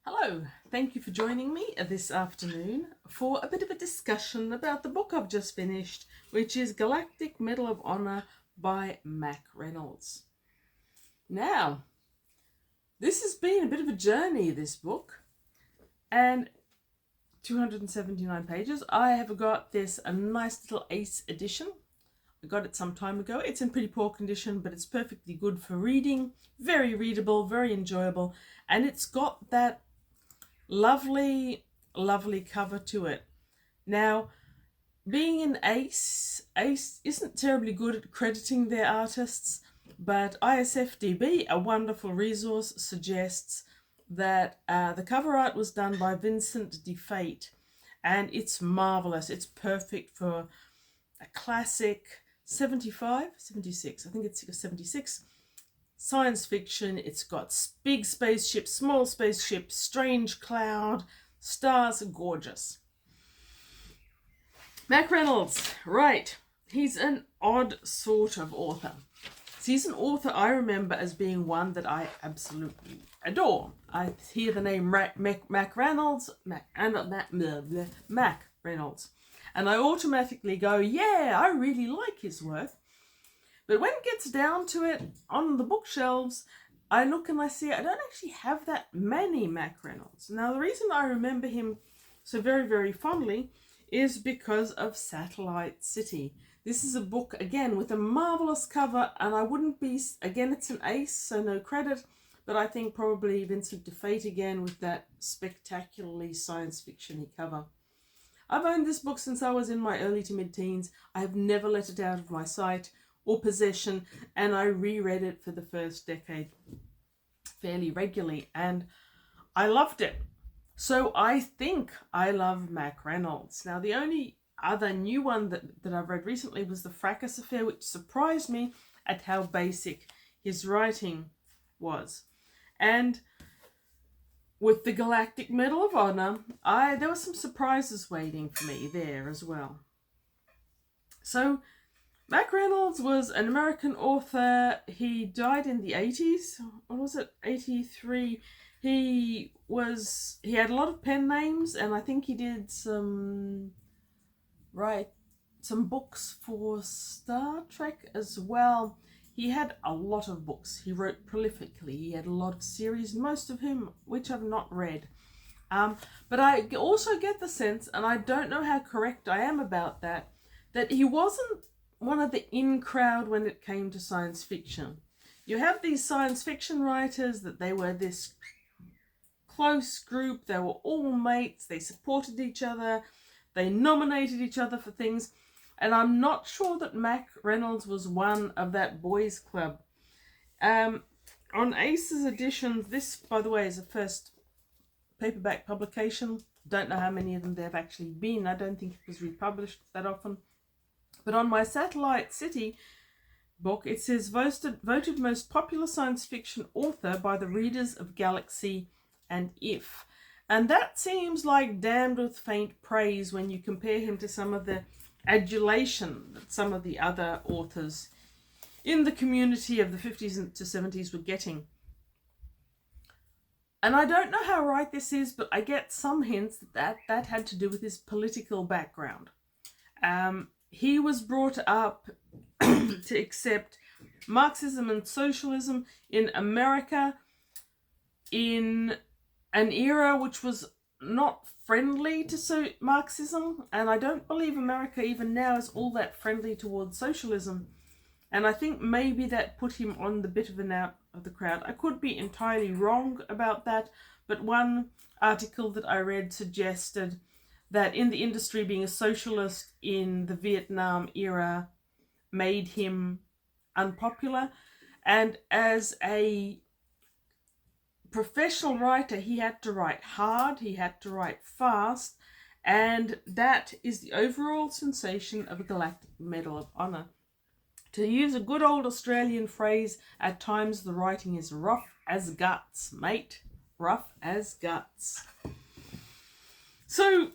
Hello, thank you for joining me this afternoon for a bit of a discussion about the book I've just finished, which is Galactic Medal of Honor by Mack Reynolds. Now, this has been a bit of a journey, this book, and 279 pages. I have got this a nice little ace edition. I got it some time ago. It's in pretty poor condition, but it's perfectly good for reading. Very readable, very enjoyable, and it's got that lovely cover to it. Now, being an ace isn't terribly good at crediting their artists, but ISFDB, a wonderful resource, suggests that the cover art was done by Vincent DeFate, and it's marvelous. It's perfect for a classic 76, I think it's 76 science fiction. It's got big spaceship, small spaceship, strange cloud, stars, gorgeous. Mack Reynolds, right, he's an odd sort of author. So he's an author I remember as being one that I absolutely adore. I hear the name Mack Reynolds, Mack Reynolds, and I automatically go, yeah, I really like his work. But when it gets down to it, on the bookshelves, I look and I see I don't actually have that many Mack Reynolds. Now, the reason I remember him so very, very fondly is because of Satellite City. This is a book, again, with a marvellous cover, and I wouldn't be, again, it's an ace, so no credit, but I think probably Vincent DeFate again with that spectacularly science fiction-y cover. I've owned this book since I was in my early to mid-teens. I have never let it out of my sight or possession, and I reread it for the first decade fairly regularly, and I loved it. So I think I love Mack Reynolds. Now, the only other new one that I've read recently was The Fracas Affair, which surprised me at how basic his writing was. And with the Galactic Medal of Honor, there were some surprises waiting for me there as well. So Mack Reynolds was an American author. He died in the 80s. Or was it 83? He had a lot of pen names, and I think he did some books for Star Trek as well. He had a lot of books. He wrote prolifically. He had a lot of series, most of which I've not read. But I also get the sense, and I don't know how correct I am about that he wasn't one of the in crowd when it came to science fiction. You have these science fiction writers that they were this close group. They were all mates. They supported each other. They nominated each other for things. And I'm not sure that Mack Reynolds was one of that boys club. On Ace's editions, this, by the way, is a first paperback publication. Don't know how many of them there have actually been. I don't think it was republished that often. But on my Satellite City book, it says voted most popular science fiction author by the readers of Galaxy and If. And that seems like damned with faint praise when you compare him to some of the adulation that some of the other authors in the community of the 50s to 70s were getting. And I don't know how right this is, but I get some hints that had to do with his political background. He was brought up to accept Marxism and socialism in America in an era which was not friendly to Marxism, and I don't believe America even now is all that friendly towards socialism. And I think maybe that put him on the bit of an out of the crowd. I could be entirely wrong about that, but one article that I read suggested that in the industry, being a socialist in the Vietnam era made him unpopular. And as a professional writer, he had to write hard, he had to write fast, and that is the overall sensation of a Galactic Medal of Honor. To use a good old Australian phrase, at times the writing is rough as guts, mate. Rough as guts. So,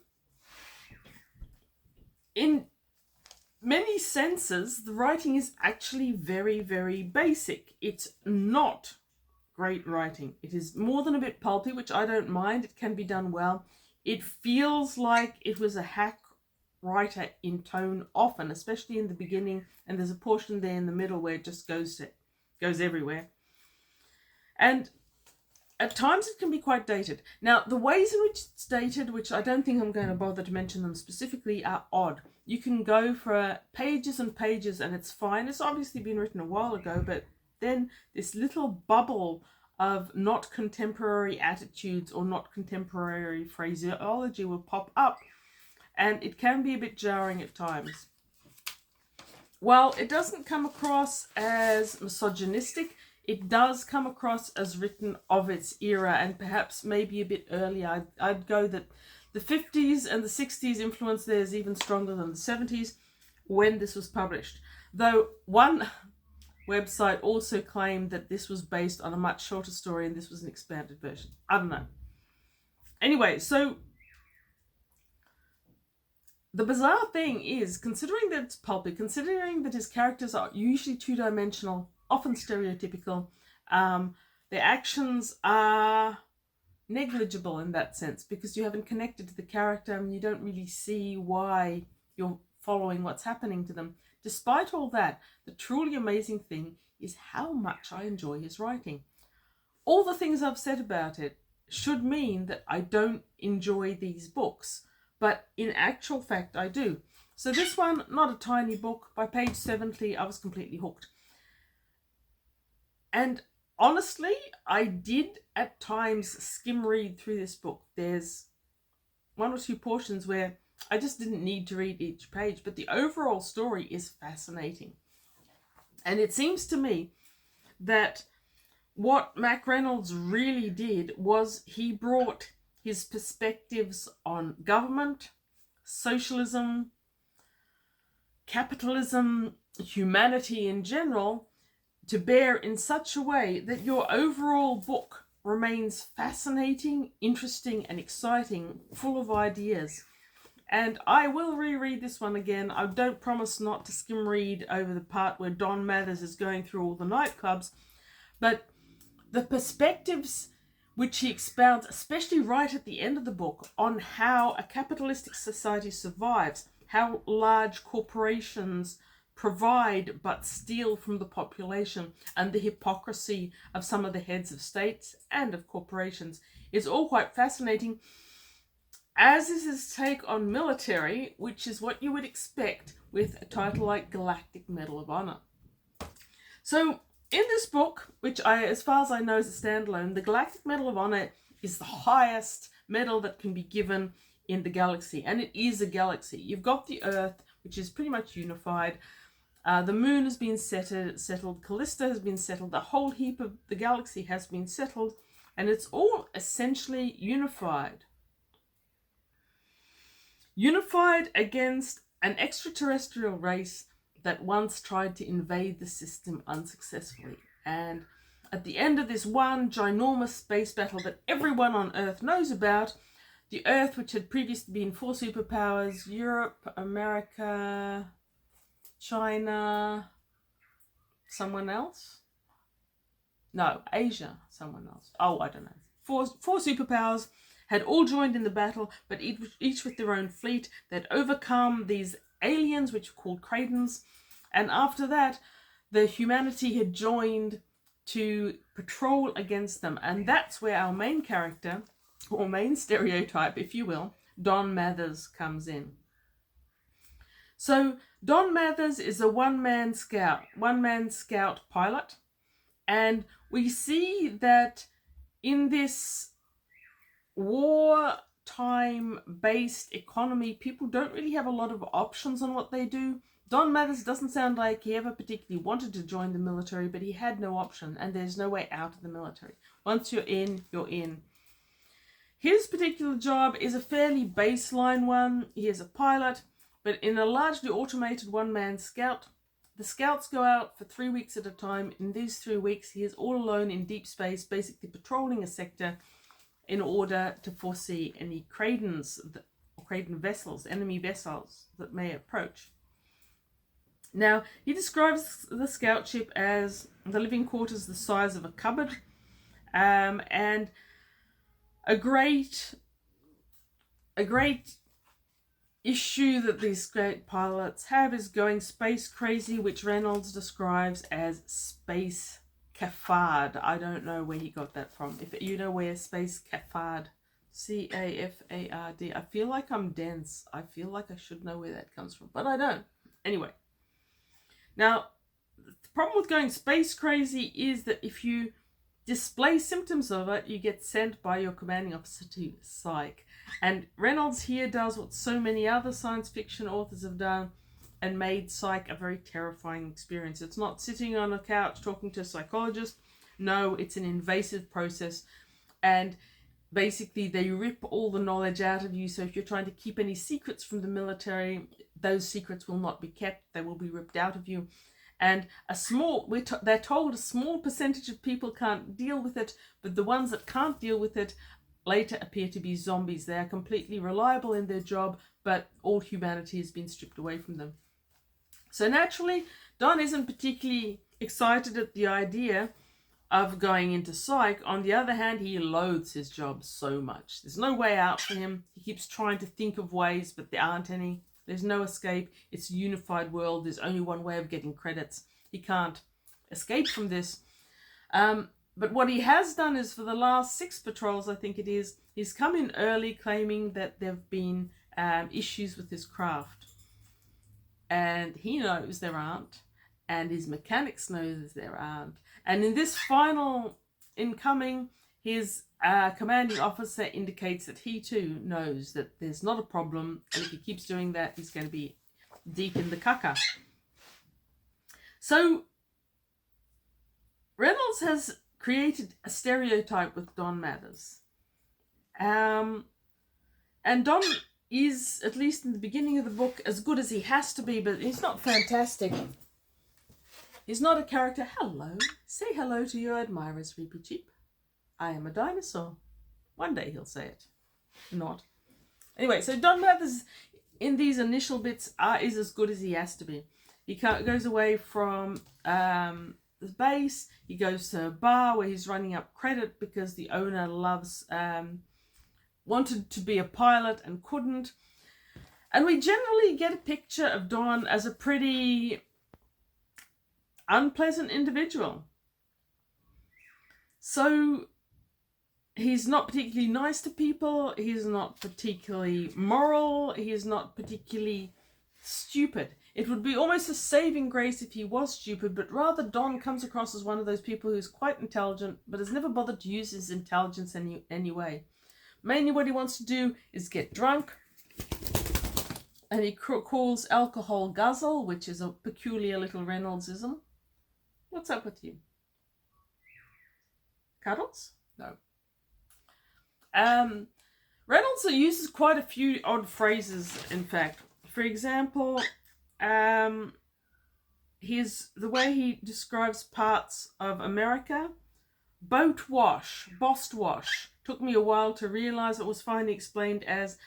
in many senses, the writing is actually very, very basic. It's not great writing. It is more than a bit pulpy, which I don't mind. It can be done well. It feels like it was a hack writer in tone often, especially in the beginning, and there's a portion there in the middle where it just goes everywhere. And at times it can be quite dated. Now, the ways in which it's dated, which I don't think I'm going to bother to mention them specifically, are odd. You can go for pages and pages and it's fine. It's obviously been written a while ago, but then this little bubble of not contemporary attitudes or not contemporary phraseology will pop up, and it can be a bit jarring at times. While it doesn't come across as misogynistic, it does come across as written of its era, and perhaps maybe a bit earlier. I'd go that the 50s and the 60s influence there is even stronger than the 70s when this was published. Though one website also claimed that this was based on a much shorter story and this was an expanded version. I don't know. Anyway, so the bizarre thing is, considering that it's pulpy, considering that his characters are usually two-dimensional, often stereotypical, their actions are negligible in that sense because you haven't connected to the character and you don't really see why you're following what's happening to them. Despite all that, the truly amazing thing is how much I enjoy his writing. All the things I've said about it should mean that I don't enjoy these books, but in actual fact I do. So this one, not a tiny book, by page 70 I was completely hooked. And honestly, I did at times skim read through this book. There's one or two portions where I just didn't need to read each page, but the overall story is fascinating. And it seems to me that what Mack Reynolds really did was he brought his perspectives on government, socialism, capitalism, humanity in general, to bear in such a way that your overall book remains fascinating, interesting, and exciting, full of ideas. And I will reread this one again. I don't promise not to skim read over the part where Don Mathers is going through all the nightclubs, but the perspectives which he expounds, especially right at the end of the book, on how a capitalistic society survives, how large corporations provide but steal from the population, and the hypocrisy of some of the heads of states and of corporations, is all quite fascinating, as is his take on military, which is what you would expect with a title like Galactic Medal of Honor. So in this book, which as far as I know is a standalone, the Galactic Medal of Honor is the highest medal that can be given in the galaxy, and it is a galaxy. You've got the Earth, which is pretty much unified. The moon has been settled, Callisto has been settled, the whole heap of the galaxy has been settled, and it's all essentially unified. Unified against an extraterrestrial race that once tried to invade the system unsuccessfully. And at the end of this one ginormous space battle that everyone on Earth knows about, the Earth, which had previously been 4 superpowers, Europe, America, China, someone else? No, Asia, someone else. Oh, I don't know. Four superpowers had all joined in the battle, but each with their own fleet. They'd overcome these aliens, which were called Cradons, and after that, the humanity had joined to patrol against them, and that's where our main character, or main stereotype, if you will, Don Mathers, comes in. So Don Mathers is a one-man scout pilot, and we see that in this wartime-based economy, people don't really have a lot of options on what they do. Don Mathers doesn't sound like he ever particularly wanted to join the military, but he had no option, and there's no way out of the military. Once you're in, you're in. His particular job is a fairly baseline one. He is a pilot, but in a largely automated one-man scout. The scouts go out for 3 weeks at a time. In these 3 weeks, he is all alone in deep space, basically patrolling a sector in order to foresee any Cradons, or Cradon vessels, enemy vessels that may approach. Now, he describes the scout ship as the living quarters the size of a cupboard, And a great issue that these great pilots have is going space crazy, which Reynolds describes as space cafard. I don't know where he got that from. If you know where space cafard, C-A-F-A-R-D, I feel like I'm dense. I feel like I should know where that comes from, but I don't. Anyway, now the problem with going space crazy is that if you display symptoms of it, you get sent by your commanding officer to psych. And Reynolds here does what so many other science fiction authors have done and made psych a very terrifying experience. It's not sitting on a couch talking to a psychologist. No, it's an invasive process. And basically they rip all the knowledge out of you. So if you're trying to keep any secrets from the military, those secrets will not be kept. They will be ripped out of you. And they're told a small percentage of people can't deal with it, but the ones that can't deal with it later appear to be zombies. They are completely reliable in their job, but all humanity has been stripped away from them. So naturally, Don isn't particularly excited at the idea of going into psych. On the other hand, he loathes his job so much. There's no way out for him. He keeps trying to think of ways, but there aren't any. There's no escape. It's a unified world. There's only one way of getting credits. He can't escape from this. But what he has done is for the last 6 patrols, I think it is, he's come in early claiming that there have been issues with his craft. And he knows there aren't. And his mechanics knows there aren't. And in this final incoming, his commanding officer indicates that he too knows that there's not a problem, and if he keeps doing that, he's going to be deep in the caca. So Reynolds has created a stereotype with Don Mathers. And Don is, at least in the beginning of the book, as good as he has to be, but he's not fantastic. He's not a character. Hello. Say hello to your admirers, Reapy Cheap. I am a dinosaur. One day he'll say it. Not. Anyway, so Don Mathers in these initial bits is as good as he has to be. He goes away from the base. He goes to a bar where he's running up credit because the owner wanted to be a pilot and couldn't. And we generally get a picture of Don as a pretty unpleasant individual. So he's not particularly nice to people. He's not particularly moral. He's not particularly stupid. It would be almost a saving grace if he was stupid, but rather Don comes across as one of those people who's quite intelligent, but has never bothered to use his intelligence anyway. Mainly what he wants to do is get drunk, and he calls alcohol guzzle, which is a peculiar little Reynoldsism. What's up with you? Cuddles? No. Reynolds uses quite a few odd phrases, in fact. For example, the way he describes parts of America: boat wash, bossed wash. Took me a while to realize it was finally explained as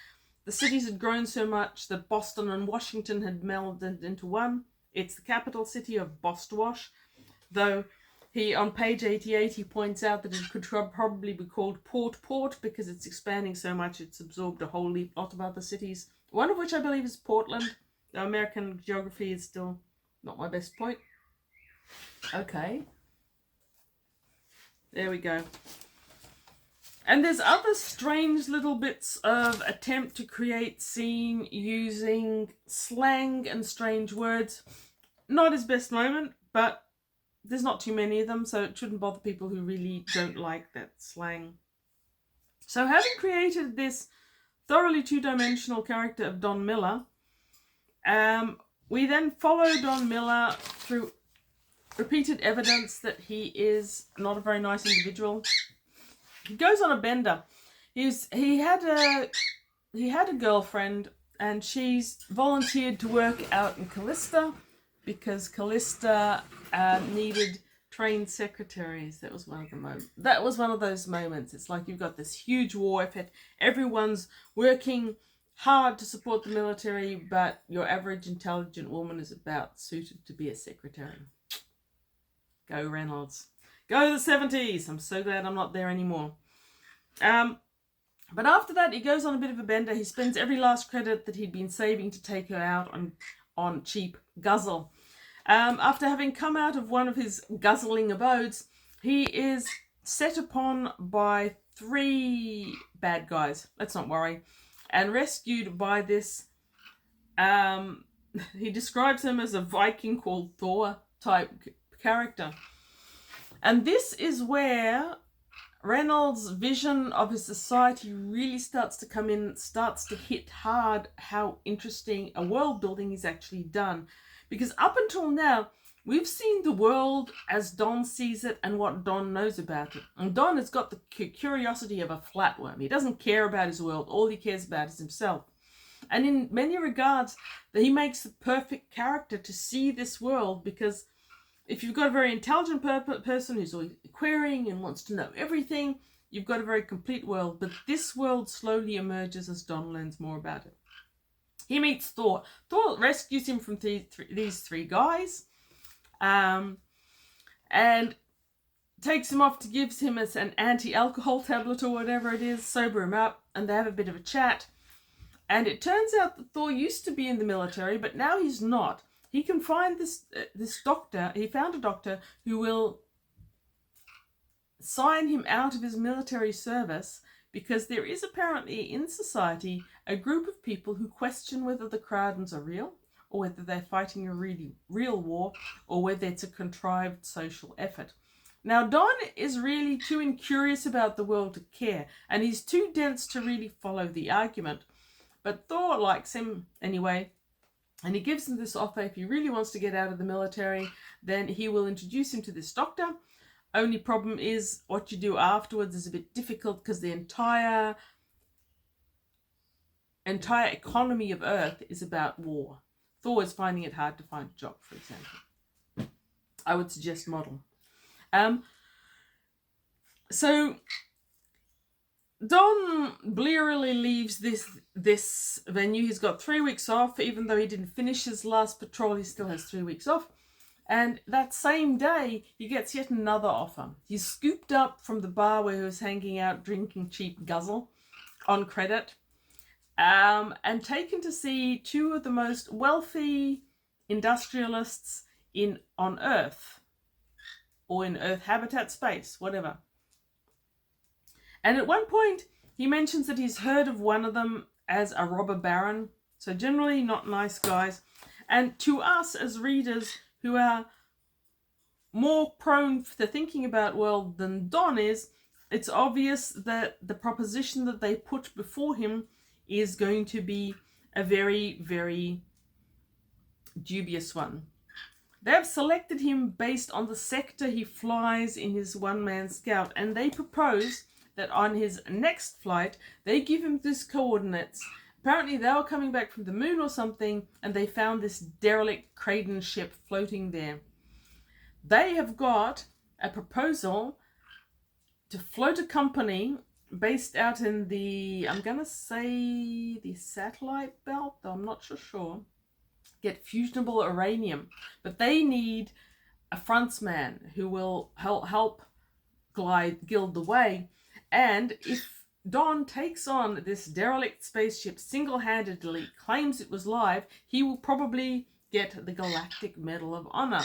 the cities had grown so much that Boston and Washington had melded into one. It's the capital city of Bostwash, though on page 88 he points out that it could probably be called Port because it's expanding so much it's absorbed a whole lot of other cities, one of which I believe is Portland. The American geography is still not my best point. Okay. There we go. And there's other strange little bits of attempt to create scene using slang and strange words. Not his best moment, but there's not too many of them, so it shouldn't bother people who really don't like that slang. So having created this thoroughly two-dimensional character of Don Miller, we then follow Don Miller through repeated evidence that he is not a very nice individual. He goes on a bender. He had a girlfriend, and she's volunteered to work out in Callista because Callista needed trained secretaries. That was one of those moments. It's like you've got this huge war effort. Everyone's working hard to support the military, but your average intelligent woman is about suited to be a secretary. Go Reynolds. Go to the 70s. I'm so glad I'm not there anymore. But after that, he goes on a bit of a bender. He spends every last credit that he'd been saving to take her out on cheap guzzle. After having come out of one of his guzzling abodes, he is set upon by 3 bad guys, let's not worry, and rescued by this, he describes him as a Viking called Thor type character. And this is where Reynolds' vision of his society really starts to come in, starts to hit hard how interesting a world building is actually done. Because up until now, we've seen the world as Don sees it and what Don knows about it. And Don has got the curiosity of a flatworm. He doesn't care about his world. All he cares about is himself. And in many regards, he makes the perfect character to see this world, because if you've got a very intelligent person who's always querying and wants to know everything, you've got a very complete world. But this world slowly emerges as Don learns more about it. He meets Thor. Thor rescues him from these 3 guys, and takes him off to gives him an anti-alcohol tablet or whatever it is, sober him up, and they have a bit of a chat. And it turns out that Thor used to be in the military, but now he's not. He can find this doctor. He found a doctor who will sign him out of his military service, because there is apparently in society a group of people who question whether the Crowdens are real, or whether they're fighting a really real war, or whether it's a contrived social effort. Now, Don is really too incurious about the world to care, and he's too dense to really follow the argument. But Thor likes him anyway, and he gives him this offer. If he really wants to get out of the military, then he will introduce him to this doctor. Only problem is what you do afterwards is a bit difficult, because the entire economy of Earth is about war. Thor is finding it hard to find a job, for example. I would suggest model. So Don blearily leaves this venue. He's got 3 weeks off. Even though he didn't finish his last patrol, he still has 3 weeks off. And that same day, he gets yet another offer. He's scooped up from the bar where he was hanging out drinking cheap guzzle on credit, and taken to see 2 of the most wealthy industrialists on Earth, or in Earth habitat space, whatever. And at one point, he mentions that he's heard of one of them as a robber baron. So generally not nice guys. And to us as readers who are more prone to thinking about world than Don is, it's obvious that the proposition that they put before him is going to be a very, very dubious one. They have selected him based on the sector he flies in his one-man scout, and they propose that on his next flight, they give him these coordinates. Apparently they were coming back from the moon or something, and they found this derelict Kraden ship floating there. They have got a proposal to float a company based out in the, I'm going to say the satellite belt, though I'm not sure, get fusionable uranium. But they need a frontsman who will help gild the way. And if Don takes on this derelict spaceship single-handedly, claims it was live, he will probably get the Galactic Medal of Honor.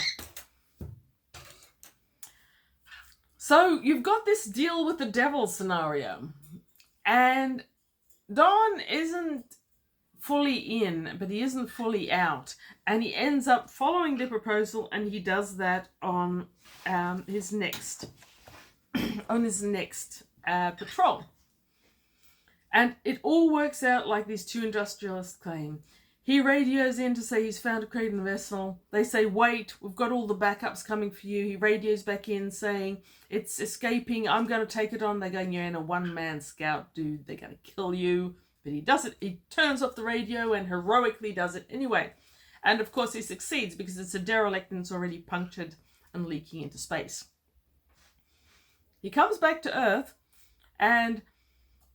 So you've got this deal with the devil scenario. And Don isn't fully in, but he isn't fully out. And he ends up following the proposal, and he does that on his next patrol. And it all works out like these 2 industrialists claim. He radios in to say he's found a Kraden vessel. They say, wait, we've got all the backups coming for you. He radios back in saying, it's escaping, I'm going to take it on. They're going, you're in a one-man scout, dude. They're going to kill you. But he does it. He turns off the radio and heroically does it anyway. And of course he succeeds, because it's a derelict and it's already punctured and leaking into space. He comes back to Earth, and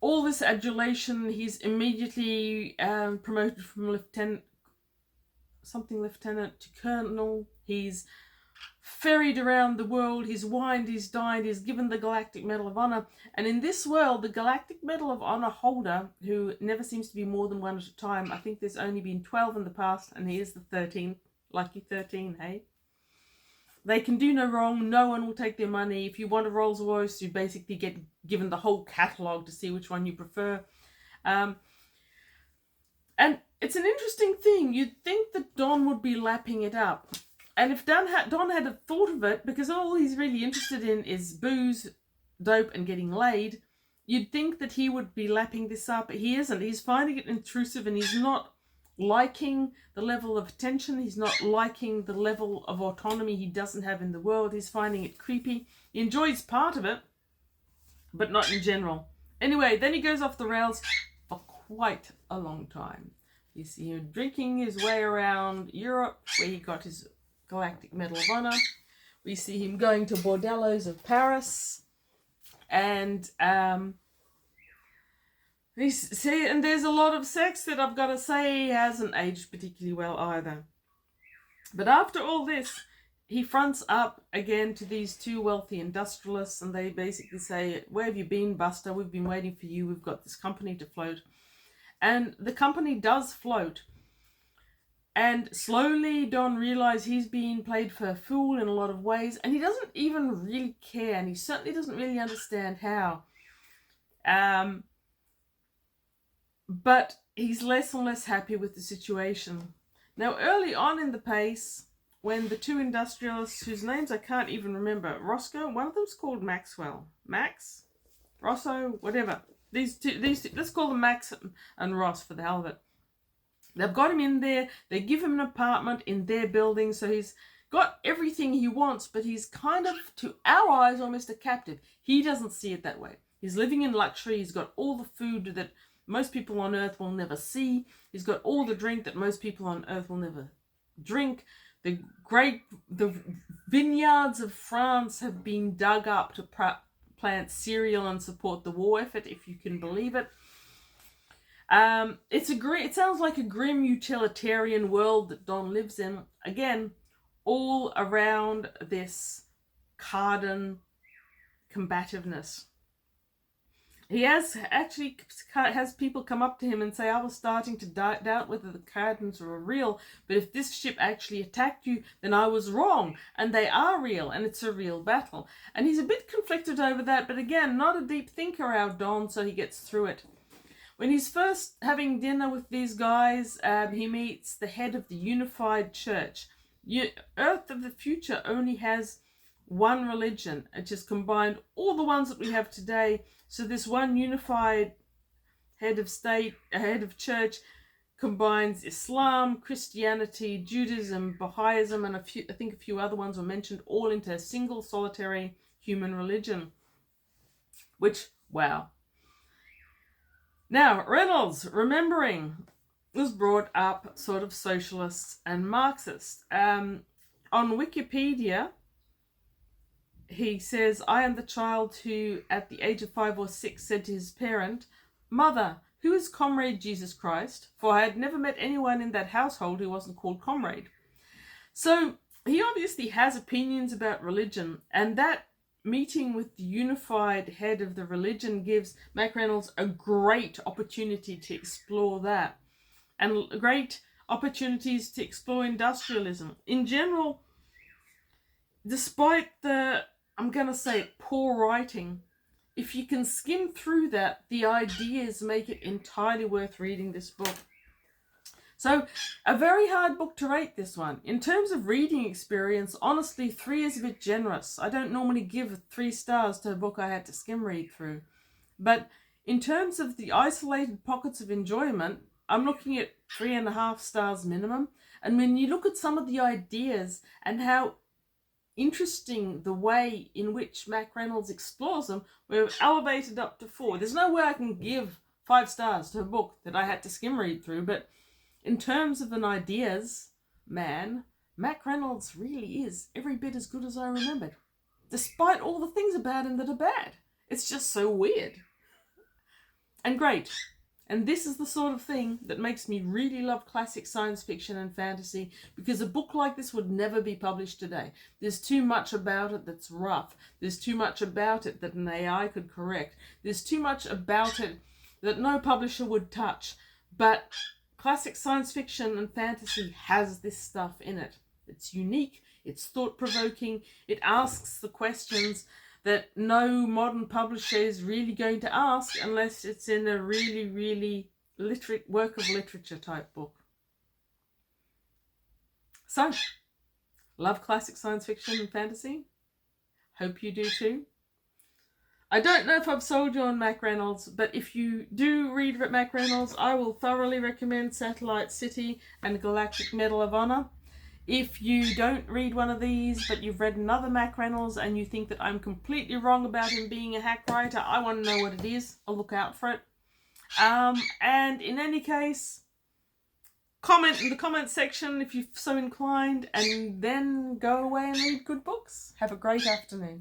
all this adulation, he's immediately promoted from lieutenant to colonel. He's ferried around the world, he's wined, he's dined, he's given the Galactic Medal of Honor. And in this world, the Galactic Medal of Honor holder, who never seems to be more than one at a time, I think there's only been 12 in the past, and he is the 13th. Lucky 13, hey? They can do no wrong, no one will take their money. If you want a Rolls Royce, you basically get given the whole catalogue to see which one you prefer. And it's an interesting thing. You'd think that Don would be lapping it up. And if Don had thought of it, because all he's really interested in is booze, dope, and getting laid, you'd think that he would be lapping this up. He isn't. He's finding it intrusive, and he's not liking the level of attention. He's not liking the level of autonomy he doesn't have in the world. He's finding it creepy. He enjoys part of it, but not in general. Anyway, then he goes off the rails for quite a long time. You see him drinking his way around Europe, where he got his Galactic Medal of Honor. We see him going to bordellos of Paris, and there's a lot of sex that I've got to say hasn't aged particularly well either. But after all this, he fronts up again to these two wealthy industrialists, and they basically say, "Where have you been, Buster? We've been waiting for you. We've got this company to float." And the company does float. And slowly Don realizes he's being played for a fool in a lot of ways, and he doesn't even really care, and he certainly doesn't really understand how. But he's less and less happy with the situation. Now, early on in the pace, when the two industrialists, whose names I can't even remember, Roscoe, one of them's called Maxwell. Max? Rosso? Whatever. These two, let's call them Max and Ross for the hell of it. They've got him in there. They give him an apartment in their building, so he's got everything he wants, but he's kind of, to our eyes, almost a captive. He doesn't see it that way. He's living in luxury. He's got all the food that most people on Earth will never see. He's got all the drink that most people on Earth will never drink. The vineyards of France have been dug up to plant cereal and support the war effort, if you can believe it. It sounds like a grim utilitarian world that Don lives in. Again, all around this Cardan combativeness. He has people come up to him and say, "I was starting to doubt whether the Cardans were real, but if this ship actually attacked you, then I was wrong, and they are real, and it's a real battle." And he's a bit conflicted over that, but again, not a deep thinker, our Don, so he gets through it. When he's first having dinner with these guys, he meets the head of the Unified Church. Earth of the future only has one religion. It just combined all the ones that we have today. So this one unified head of state, a head of church, combines Islam, Christianity, Judaism, Baha'ism, and I think a few other ones were mentioned, all into a single solitary human religion. Which, wow. Now, Reynolds, remembering, was brought up sort of socialist and Marxist. On Wikipedia, he says, "I am the child who, at the age of 5 or 6, said to his parent, 'Mother, who is Comrade Jesus Christ?' For I had never met anyone in that household who wasn't called Comrade." So he obviously has opinions about religion, and that meeting with the unified head of the religion gives Mack Reynolds a great opportunity to explore that, and great opportunities to explore industrialism. In general, despite the, I'm going to say, poor writing, if you can skim through that, the ideas make it entirely worth reading this book. So, a very hard book to rate, this one. In terms of reading experience, honestly, 3 is a bit generous. I don't normally give 3 stars to a book I had to skim read through. But in terms of the isolated pockets of enjoyment, I'm looking at 3.5 stars minimum. And when you look at some of the ideas and how interesting the way in which Mack Reynolds explores them, we're elevated up to 4. There's no way I can give 5 stars to a book that I had to skim read through, but in terms of an ideas, man, Mack Reynolds really is every bit as good as I remembered. Despite all the things about him that are bad. It's just so weird. And great. And this is the sort of thing that makes me really love classic science fiction and fantasy, because a book like this would never be published today. There's too much about it that's rough. There's too much about it that an AI could correct. There's too much about it that no publisher would touch. But classic science fiction and fantasy has this stuff in it. It's unique, it's thought-provoking, it asks the questions that no modern publisher is really going to ask unless it's in a really, really work of literature type book. So, love classic science fiction and fantasy? Hope you do too. I don't know if I've sold you on Mack Reynolds, but if you do read Mack Reynolds, I will thoroughly recommend Satellite City and Galactic Medal of Honor. If you don't read one of these, but you've read another Mack Reynolds and you think that I'm completely wrong about him being a hack writer, I want to know what it is. I'll look out for it. And in any case, comment in the comment section if you're so inclined, and then go away and read good books. Have a great afternoon.